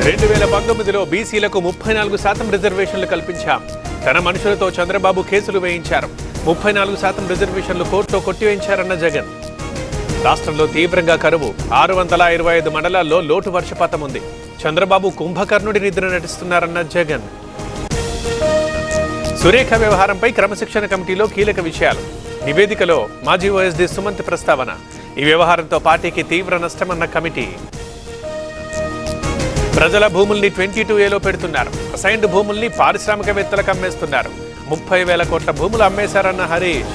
2019లో బీసీలకు 34% రిజర్వేషన్లు కల్పించాం. తన మనుషులతో చంద్రబాబు కేసులు వేయించారు. 34% రిజర్వేషన్లు కోర్టులో కొట్టివేయించారన్న జగన్. రాష్ట్రంలో తీవ్రంగా కరువు. 625 మండలాల్లో లోటు వర్షపాతం ఉంది. చంద్రబాబు కుంభకర్ణుడి నిద్ర నటిస్తున్నారన్న జగన్. సురేఖ వ్యవహారంపై క్రమశిక్షణ కమిటీలో కీలక విషయాలు. నివేదికలో మాజీ ఓఎస్డీ సుమంత్ ప్రస్తావన. ఈ వ్యవహారంతో పార్టీకి తీవ్ర నష్టమన్న కమిటీ. ప్రజల భూముల్ని 22A పెడుతున్నారు. అసైన్డ్ భూముల్ని పారిశ్రామికవేత్తలకు అమ్మేస్తున్నారు. 30,000 కోట్ల భూములు అమ్మేశారన్న Harish.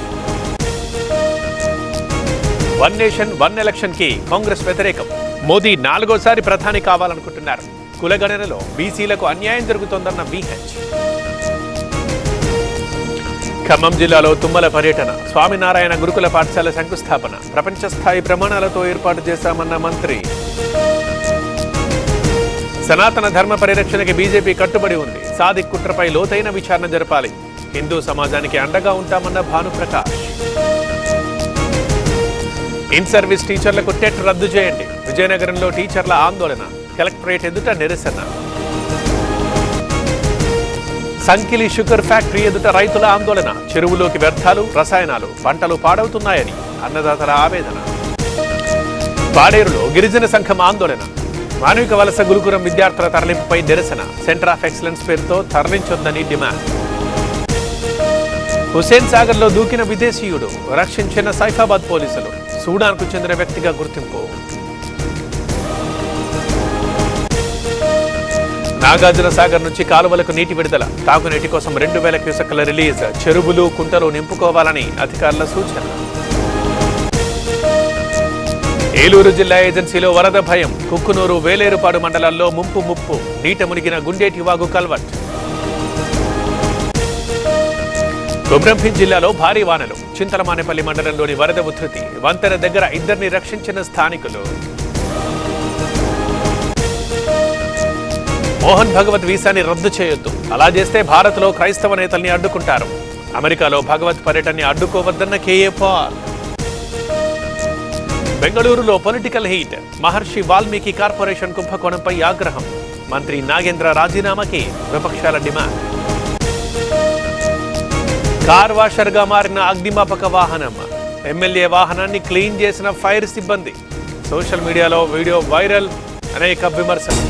One nation one election కి కాంగ్రెస్ వ్యతిరేకం. మోదీ 4వ ప్రధాని కావాలనుకుంటున్నారు. కులగణనలో బీసీలకు అన్యాయం జరుగుతోందన్న బీహెచ్. ఖమ్మం జిల్లాలో తుమ్మల పర్యటన. స్వామినారాయణ గురుకుల పాఠశాల శంకుస్థాపన. ప్రపంచ స్థాయి ప్రమాణాలతో ఏర్పాటు చేశామన్న మంత్రి. సనాతన ధర్మ పరిరక్షణకి బీజేపీ కట్టుబడి ఉంది. సాదిక్ కుట్రపై లోతైన విచారణ జరపాలి. హిందూ సమాజానికి అండగా ఉంటామన్న భానుప్రకాష్. ఇన్ సర్వీస్ టీచర్లకు టెట్ రద్దు చేయండి. విజయనగరంలో టీచర్ల ఆందోళన. కలెక్టరేట్ ఎదుట నిరసన. సంకిలి షుగర్ ఫ్యాక్టరీ ఎదుట రైతుల ఆందోళన. చెరువులోకి వ్యర్థాలు, రసాయనాలు, పంటలు పాడవుతున్నాయని అన్నదాతల ఆవేదన. పాడేరులో గిరిజన సంఘం ఆందోళన. మానవిక వలస గురుకులం విద్యార్థుల తరలింపుపై నిరసన. సెంటర్ ఆఫ్ ఎక్సలెన్స్ పేరుతో తరలించొద్దని డిమాండ్. హుస్సేన్ సాగర్ లో దూకిన విదేశీయుడు. రక్షించిన సైఫాబాద్ పోలీసులు. సూడాన్కు చెందిన వ్యక్తిగా గుర్తింపు. నాగార్జున సాగర్ నుంచి కాలువలకు నీటి విడుదల. తాగునీటి కోసం 2,000 క్యూసెక్కుల రిలీజ్. చెరువులు, కుంటలు నింపుకోవాలని అధికారుల సూచన. ఏలూరు జిల్లా ఏజెన్సీలో వరద భయం. కుక్కునూరు, వేలేరుపాడు మండలాల్లో ముప్పు. నీట మునిగిన గుండేటి వాగు కల్వర్ట్. కొమ్రంభీం జిల్లాలో భారీ వానలు. చింతలమానేపల్లి మండలంలోని వరద ఉధృతి. వంతెన దగ్గర 2 రక్షించిన స్థానికులు. మోహన్ భగవత్ వీసాని రద్దు చేయొద్దు. అలా చేస్తే భారత్లో క్రైస్తవ నేతల్ని అడ్డుకుంటారు. అమెరికాలో భగవత్ పర్యటనని అడ్డుకోవద్దన్న కేఏ పాల్. బెంగళూరులో పొలిటికల్ హీట్. మహర్షి వాల్మీకి కార్పొరేషన్ కుంభకోణంపై ఆగ్రహం. మంత్రి నాగేంద్ర రాజీనామాకి విపక్షాల డిమాండ్. కార్ వాషర్గా మారిన అగ్నిమాపక వాహనం. ఎమ్మెల్యే వాహనాన్ని క్లీన్ చేసిన ఫైర్ సిబ్బంది. సోషల్ మీడియాలో వీడియో వైరల్. అనేక విమర్శలు.